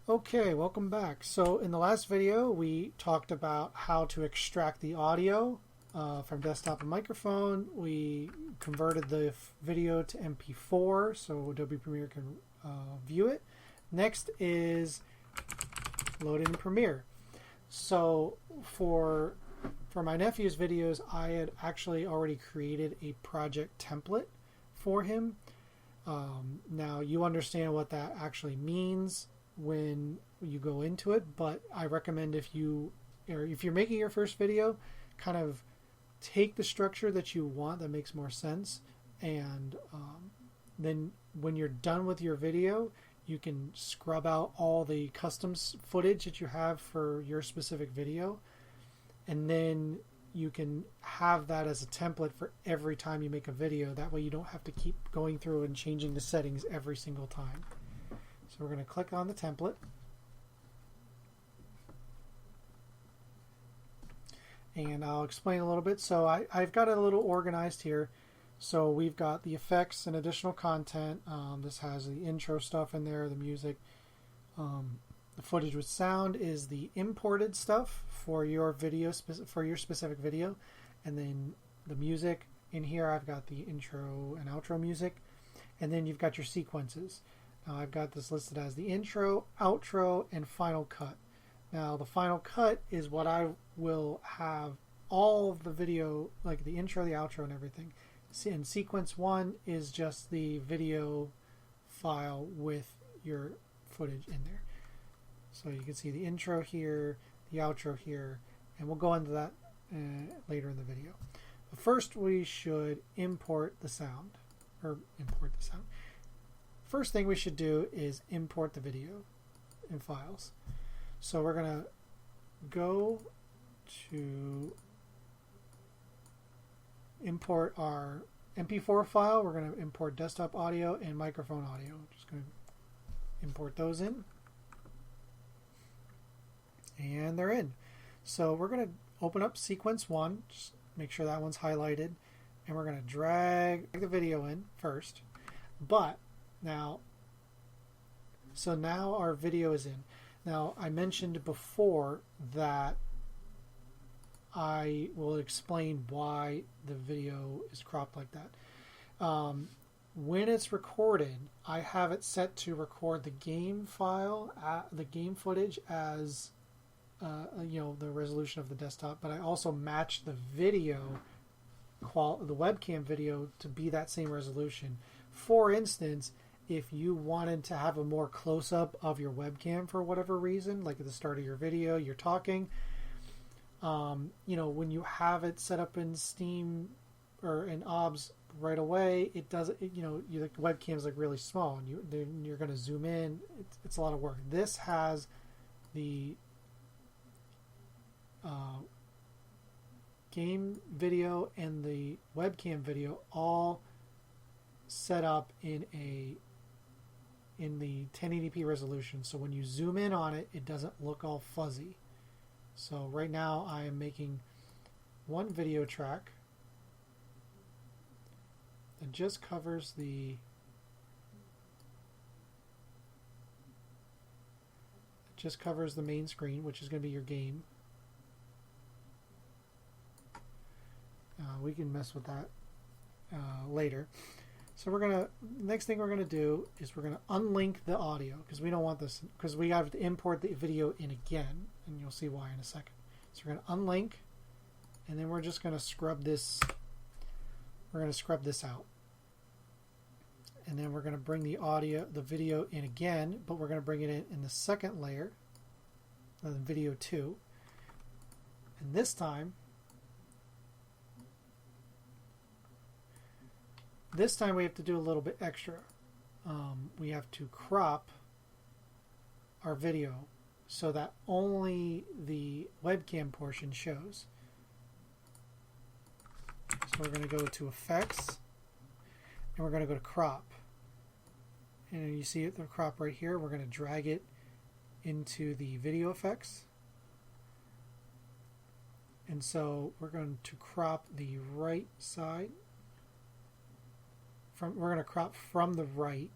Okay, welcome back. So in the last video, we talked about how to extract the audio from desktop and microphone. We converted the video to MP4 so Adobe Premiere can view it. Next is load in Premiere. So for my nephew's videos, I had actually already created a project template for him. Now you understand what that actually means when you go into it, but I recommend if you're making your first video, kind of take the structure that you want that makes more sense, and then when you're done with your video, you can scrub out all the custom footage that you have for your specific video, and then you can have that as a template for every time you make a video. That way you don't have to keep going through and changing the settings every single time. So we're going to click on the template. And I'll explain a little bit. So I've got it a little organized here. So we've got the effects and additional content. This has the intro stuff in there, the music. The footage with sound is the imported stuff for your video, for your specific video. And then the music. In here I've got the intro and outro music. And then you've got your sequences. I've got this listed as the intro, outro, and final cut. Now the final cut is what I will have all of the video, like the intro, the outro, and everything. And sequence 1 is just the video file with your footage in there. So you can see the intro here, the outro here, and we'll go into that later in the video. But first we should import the sound. First thing we should do is import the video in files. So we're going to go to import our MP4 file. We're going to import desktop audio and microphone audio. Just going to import those in. And they're in. So we're going to open up sequence 1. Just make sure that one's highlighted. And we're going to drag the video in first. But now our video is in. Now I mentioned before that I will explain why the video is cropped like that. When it's recorded, I have it set to record the game file, the game footage as the resolution of the desktop, but I also match the video the webcam video to be that same resolution. For instance, if you wanted to have a more close-up of your webcam for whatever reason, like at the start of your video, you're talking, when you have it set up in Steam or in OBS right away, it does, the webcam's like really small, and you're going to zoom in. It's a lot of work. This has the game video and the webcam video all set up in the 1080p resolution, so when you zoom in on it, it doesn't look all fuzzy. So right now I am making one video track that just covers the main screen, which is going to be your game. We can mess with that later. So next thing we're gonna do is we're gonna unlink the audio, because we don't want this, because we have to import the video in again, and you'll see why in a second. So we're gonna unlink, and then we're just gonna scrub this. We're gonna scrub this out, and then we're gonna bring the video in again, but we're gonna bring it in the second layer, video 2, and this time we have to do a little bit extra. We have to crop our video so that only the webcam portion shows. So we're going to go to Effects, and we're going to go to Crop. And you see it, the crop right here. We're going to drag it into the video effects. And so we're going to crop the right side. We're going to crop from the right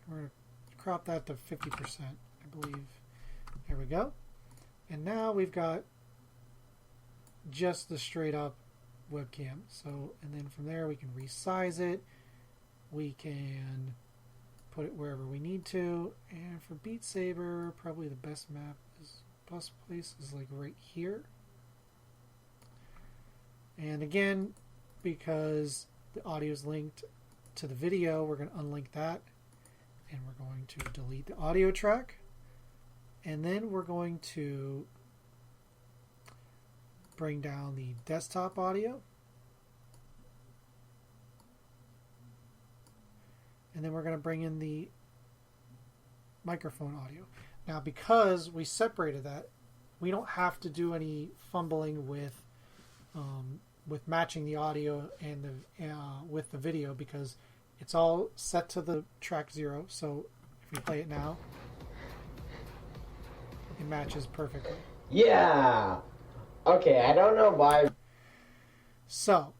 We're going to crop that to 50%, I believe. There we go. And now we've got just the straight up webcam. So, and then from there we can resize it. We can put it wherever we need to. And for Beat Saber, probably the best place is like right here. And again, because the audio is linked to the video, we're going to unlink that. And we're going to delete the audio track. And then we're going to bring down the desktop audio. And then we're going to bring in the microphone audio. Now, because we separated that, we don't have to do any fumbling with matching the audio and with the video, because it's all set to the track 0. So if we play it now, it matches perfectly. Yeah. Okay, I don't know why. So,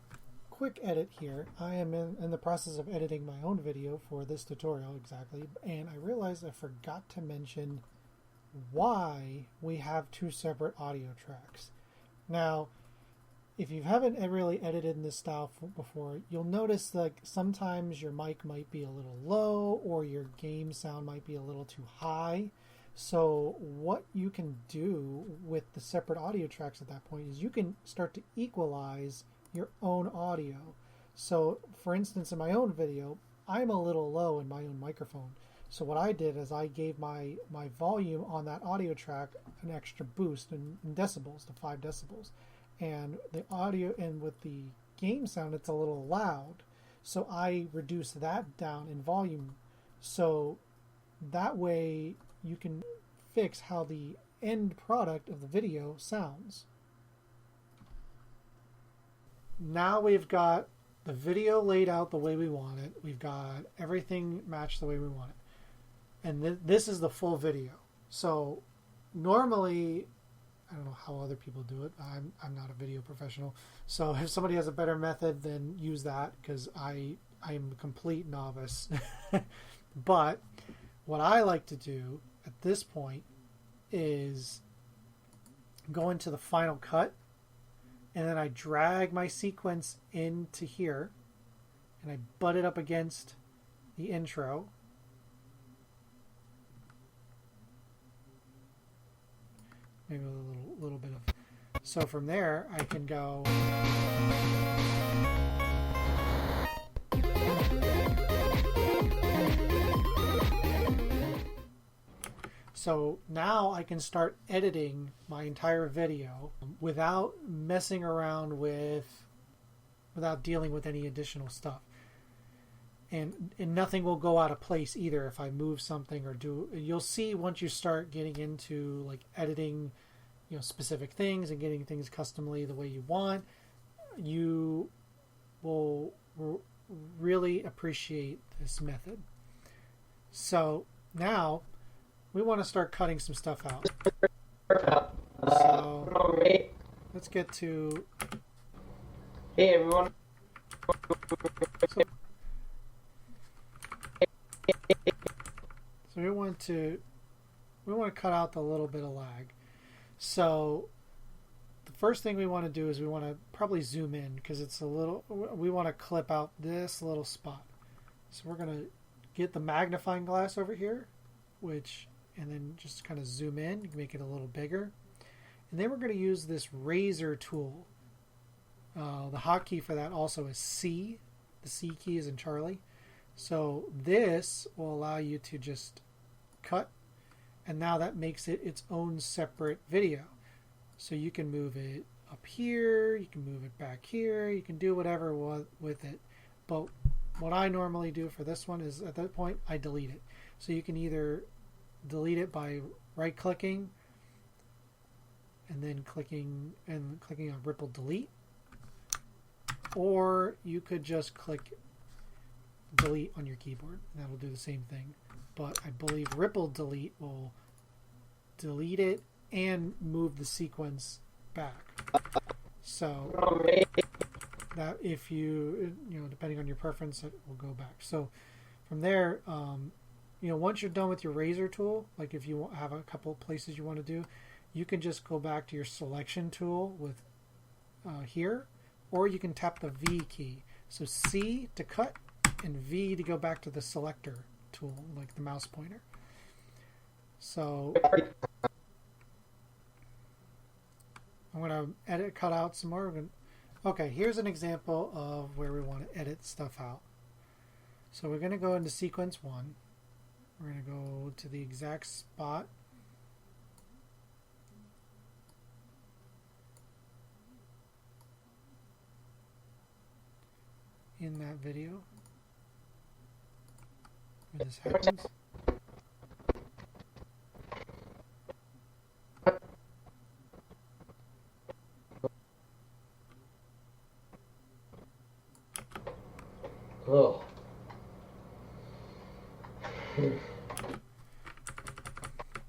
quick edit here. I am in the process of editing my own video for this tutorial exactly, and I realized I forgot to mention why we have 2 separate audio tracks. Now, if you haven't really edited in this style before, you'll notice that sometimes your mic might be a little low or your game sound might be a little too high. So what you can do with the separate audio tracks at that point is you can start to equalize your own audio. So for instance, in my own video, I'm a little low in my own microphone. So what I did is I gave my volume on that audio track an extra boost in decibels to 5 decibels. And the audio, and with the game sound, it's a little loud. So I reduced that down in volume. So that way you can fix how the end product of the video sounds. Now we've got the video laid out the way we want it. We've got everything matched the way we want it. And this is the full video. So normally, I don't know how other people do it. I'm not a video professional. So if somebody has a better method, then use that, because I am a complete novice. But what I like to do at this point is go into the Final Cut, and then I drag my sequence into here, and I butt it up against the intro. Maybe a little bit of. So from there, I can go. So now I can start editing my entire video without messing around without dealing with any additional stuff. And nothing will go out of place either if I move something or do. You'll see once you start getting into like editing, specific things and getting things customly the way you want, you will really appreciate this method. So now we want to start cutting some stuff out. So let's get to. Hey everyone. So we want to cut out the little bit of lag. So the first thing we want to do is we want to probably zoom in, because it's we want to clip out this little spot. So we're going to get the magnifying glass over here, and then just kind of zoom in, make it a little bigger. And then we're going to use this razor tool. The hotkey for that also is C. The C key is in Charlie. So this will allow you to just cut, and now that makes it its own separate video. So you can move it up here, you can move it back here, you can do whatever with it. But what I normally do for this one is at that point I delete it. So you can either delete it by right clicking and then clicking on ripple delete, or you could just click delete on your keyboard, and that'll do the same thing. But I believe ripple delete will delete it and move the sequence back. So that if you depending on your preference, it will go back. So from there, once you're done with your razor tool, like if you have a couple of places you want to do, you can just go back to your selection tool with here, or you can tap the V key. So C to cut and V to go back to the selector tool, like the mouse pointer. So I'm going to edit, cut out some more. Okay, here's an example of where we want to edit stuff out. So we're going to go into sequence 1. We're going to go to the exact spot. In that video where this happens. Oh.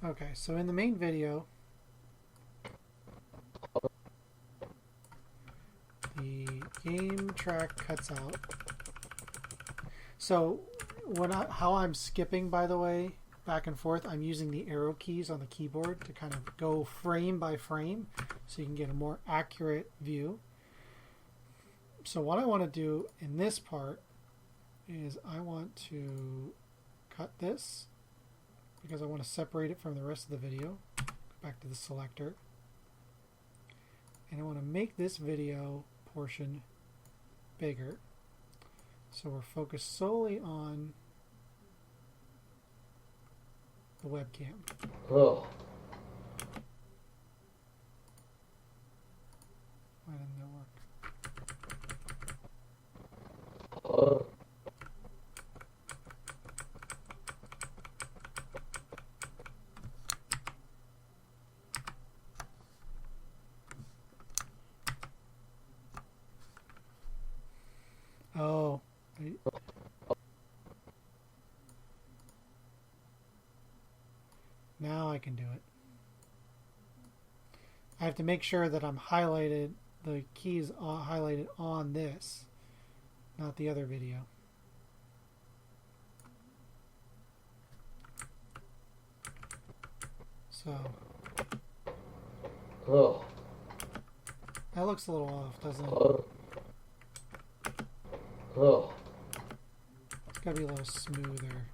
Okay, so in the main video, the game track cuts out. So how I'm skipping, by the way, back and forth, I'm using the arrow keys on the keyboard to kind of go frame by frame so you can get a more accurate view. So what I want to do in this part is I want to cut this because I want to separate it from the rest of the video. Go back to the selector. And I want to make this video portion bigger. So we're focused solely on the webcam. Oh. Why didn't that work? Oh. Oh. Now I can do it. I have to make sure that I'm highlighted, the keys are highlighted on this, not the other video. So. Oh. That looks a little off, doesn't it? Oh. Oh. It's got to be a little smoother.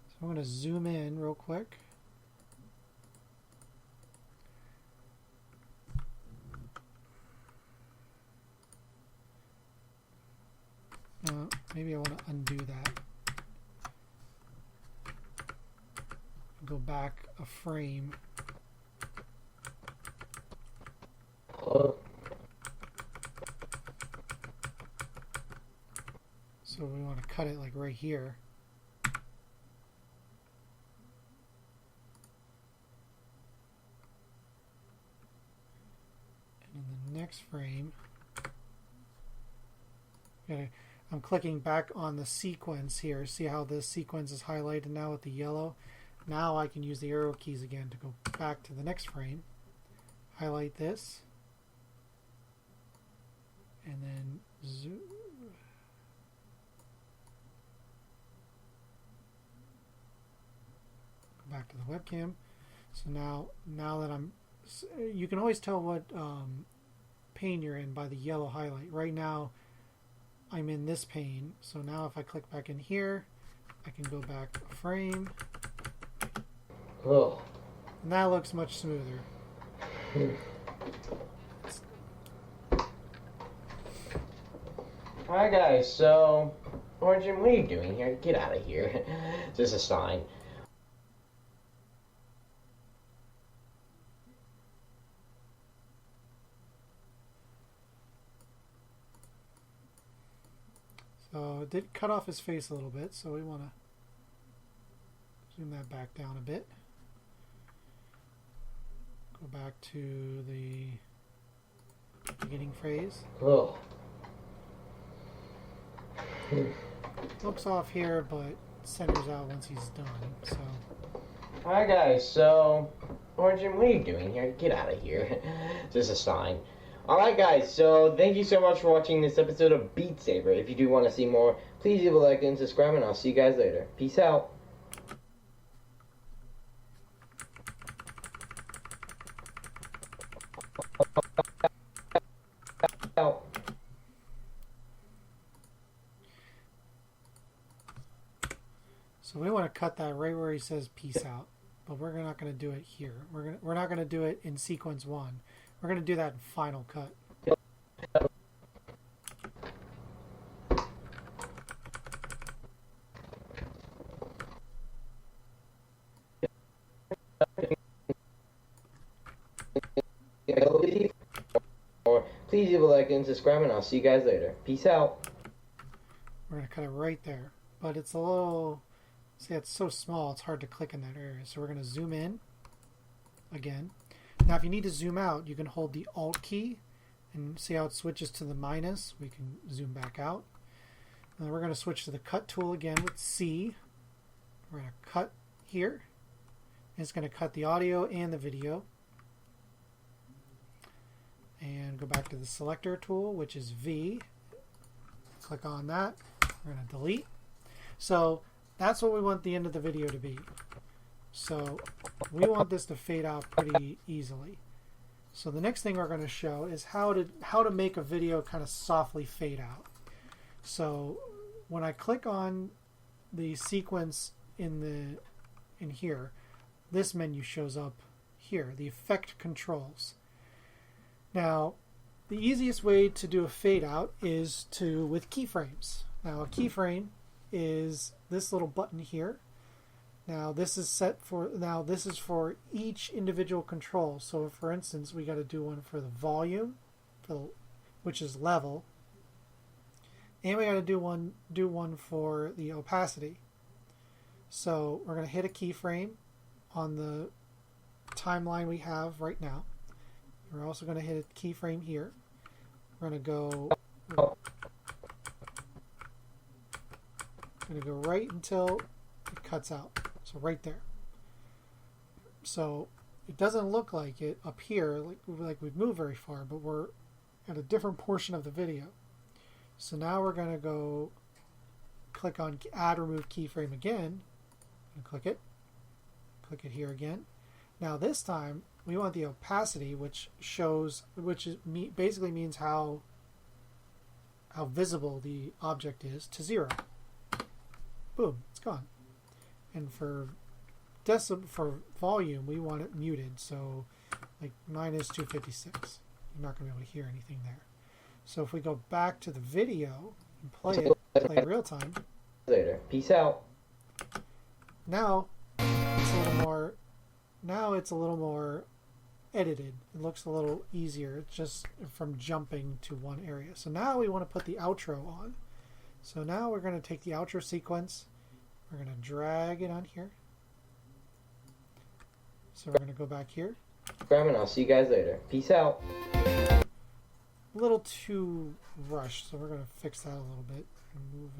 So I'm going to zoom in real quick. Maybe I want to undo that. Go back a frame. Oh. So we want to cut it like right here. And in the next frame, I'm clicking back on the sequence here. See how this sequence is highlighted now with the yellow? Now I can use the arrow keys again to go back to the next frame. Highlight this. And then zoom. Go back to the webcam. So now that you can always tell what pane you're in by the yellow highlight. Right now I'm in this pane. So now if I click back in here, I can go back a frame. Oh. And that looks much smoother. Alright guys, so Origin, what are you doing here? Get out of here. This is a sign. So it did cut off his face a little bit, so we want to zoom that back down a bit. Go back to the beginning phrase. Oh. Looks off here, but centers out once he's done. So. Alright guys, so Origin, what are you doing here? Get out of here. This is a sign. Alright guys, so thank you so much for watching this episode of Beat Saber. If you do want to see more, please leave a like and subscribe, and I'll see you guys later. Peace out. So we want to cut that right where he says peace out, but we're not going to do it here. We're not going to do it in sequence 1. We're going to do that in Final Cut. Please leave a like and subscribe, and I'll see you guys later. Peace out. We're going to cut it right there, but it's a little... See, it's so small, it's hard to click in that area. So we're going to zoom in again. Now, if you need to zoom out, you can hold the Alt key and see how it switches to the minus. We can zoom back out. And then we're going to switch to the Cut tool again with C. We're going to cut here. And it's going to cut the audio and the video. And go back to the Selector tool, which is V. Click on that. We're going to delete. So that's what we want the end of the video to be. So we want this to fade out pretty easily. So the next thing we're going to show is how to make a video kind of softly fade out. So when I click on the sequence in here, this menu shows up here, the effect controls. Now, the easiest way to do a fade out is with keyframes. Now, a keyframe is this little button here. Now this is for each individual control. So for instance, we got to do one for the volume, which is level, and we got to do one for the opacity. So we're going to hit a keyframe on the timeline we have right now. We're also going to hit a keyframe here. We're going to go right until it cuts out. So right there. So it doesn't look like it up here, like we've moved very far, but we're at a different portion of the video. So now we're going to go click on Add Remove Keyframe again, and click it here again. Now this time we want the opacity, which basically means how visible the object is, to 0. Boom, it's gone. And for volume, we want it muted, so like -256. You're not going to be able to hear anything there. So if we go back to the video and play it real time. Later. Peace out. Now it's a little more edited. It looks a little easier. It's just from jumping to one area. So now we want to put the outro on. So now we're going to take the outro sequence. We're going to drag it on here. So we're going to go back here. And I'll see you guys later. Peace out. A little too rushed, so we're going to fix that a little bit and move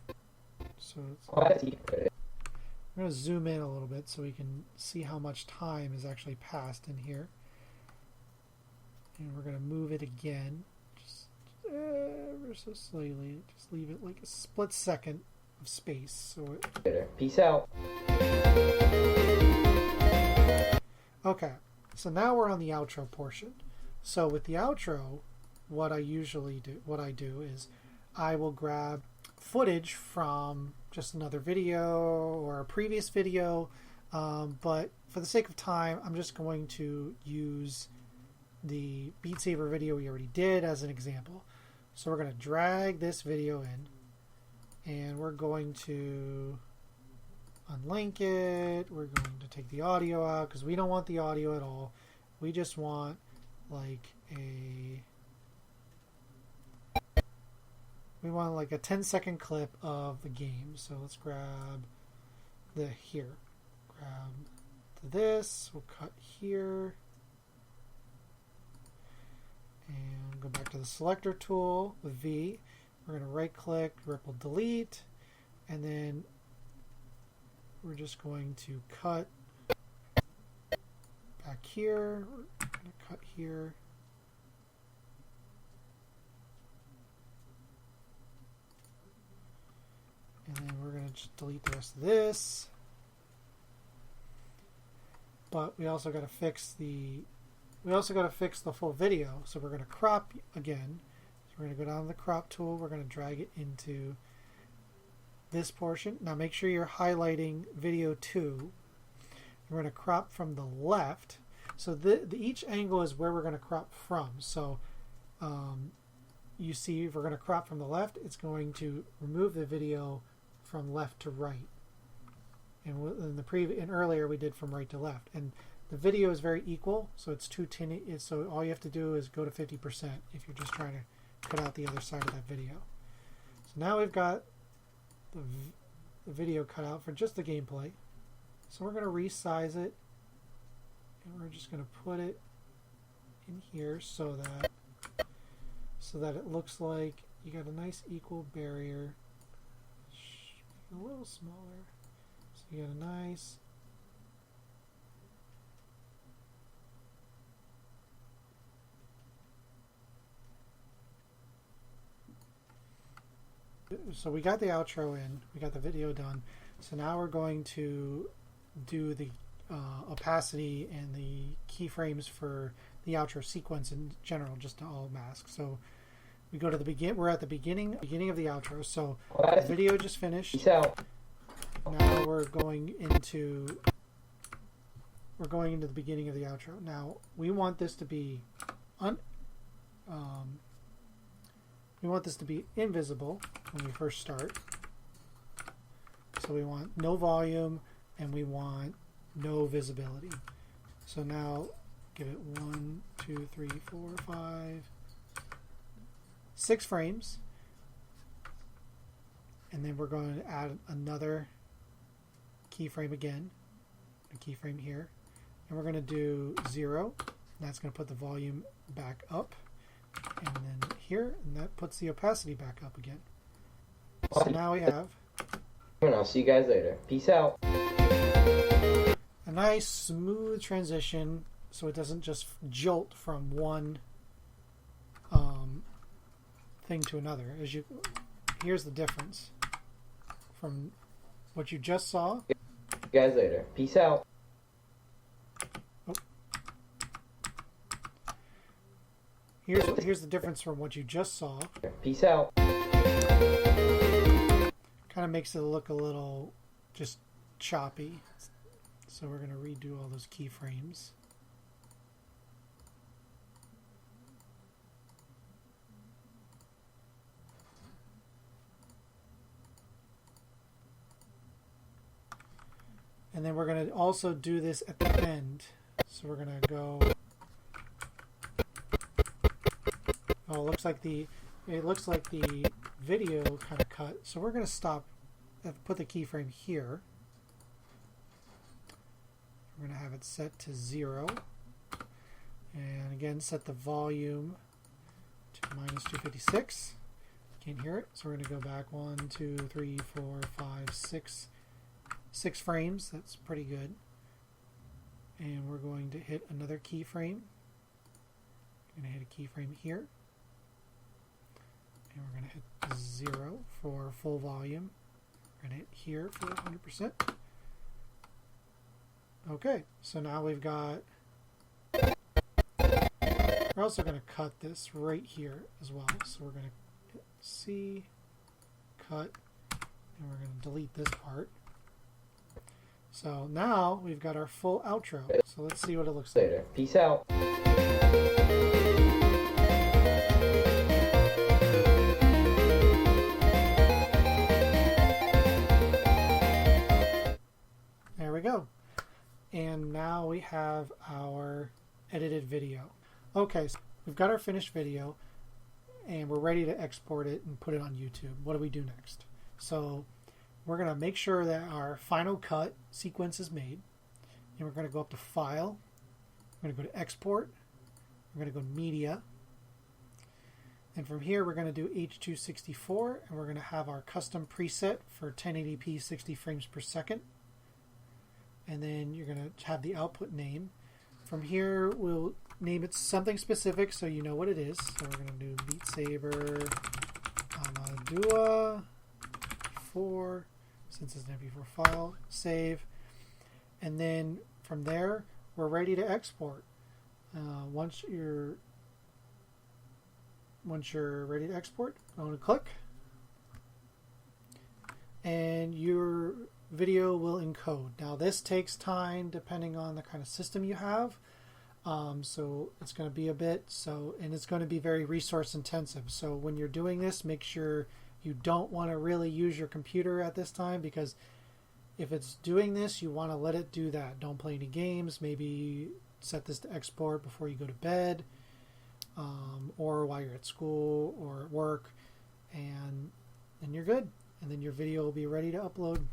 it. So I'm going to zoom in a little bit so we can see how much time is actually passed in here. And we're going to move it again. Ever so slightly. Just leave it like a split second of space. So peace out. Okay, so now we're on the outro portion. So with the outro, what I do is I will grab footage from just another video or a previous video, but for the sake of time, I'm just going to use the Beat Saber video we already did as an example. So we're going to drag this video in, and we're going to unlink it. We're going to take the audio out because we don't want the audio at all. We just want like a 10-second clip of the game. So let's grab grab this. We'll cut here. And go back to the selector tool with V. We're going to right click, ripple delete, and then we're just going to cut back here. We're going to cut here. And then we're going to just delete the rest of this. But we also got to fix the full video. So we're going to crop again. So we're going to go down to the crop tool. We're going to drag it into this portion. Now make sure you're highlighting video 2. We're going to crop from the left. So each angle is where we're going to crop from. So you see, if we're going to crop from the left, it's going to remove the video from left to right. And in earlier we did from right to left. And the video is very equal, so it's 210. So all you have to do is go to 50% if you're just trying to cut out the other side of that video. So now we've got the video cut out for just the gameplay. So we're going to resize it, and we're just going to put it in here so that it looks like you got a nice equal barrier. A little smaller. So you got a nice so we got the outro in, we got the video done. So now we're going to do the opacity and the keyframes for the outro sequence in general, just to all mask. So we go to the we're at the beginning of the outro. So the video just finished. Now we're going into the beginning of the outro. Now we want this to be invisible when we first start. So we want no volume and we want no visibility. So now give it 1, 2, 3, 4, 5, 6 frames. And then we're going to add another keyframe again, a keyframe here. And we're going to do 0. That's going to put the volume back up. And then here, and that puts the opacity back up again. So now we have... And I'll see you guys later. Peace out. A nice smooth transition so it doesn't just jolt from one thing to another. Here's the difference from what you just saw. See you guys later. Peace out. Oh. Here's the difference from what you just saw. Peace out. Kind of makes it look a little just choppy. So we're going to redo all those keyframes. And then we're going to also do this at the end. So we're going to go... Oh, it looks like the video kind of cut. So we're going to stop, put the keyframe here. We're going to have it set to 0. And again, set the volume to minus 256. Can't hear it. So we're going to go back 1, 2, 3, 4, 5, 6. 6 frames. That's pretty good. And we're going to hit another keyframe. I'm going to hit a keyframe here. And we're going to hit 0 for full volume. We're going to hit here for 100%. Okay, so now we've got... We're also going to cut this right here as well. So we're going to hit C, cut, and we're going to delete this part. So now we've got our full outro. So let's see what it looks like. Later. Peace out. There we go. And now we have our edited video. Okay, so we've got our finished video and we're ready to export it and put it on YouTube. What do we do next? So we're going to make sure that our final cut sequence is made. And we're going to go up to File. We're going to go to Export. We're going to go to Media. And from here we're going to do H.264 and we're going to have our custom preset for 1080p 60 frames per second. And then you're going to have the output name. from here, we'll name it something specific so you know what it is. So we're going to do Beat Saber Amadua 4, since it's an MP4 file, save. And then from there, we're ready to export. Once you're ready to export, I'm going to click. And your video will encode. Now this takes time depending on the kind of system you have. So it's going to be a bit, and it's going to be very resource intensive. So when you're doing this, make sure you don't want to really use your computer at this time, because if it's doing this, you want to let it do that. Don't play any games. Maybe set this to export before you go to bed, or while you're at school or at work, and then you're good. And then your video will be ready to upload.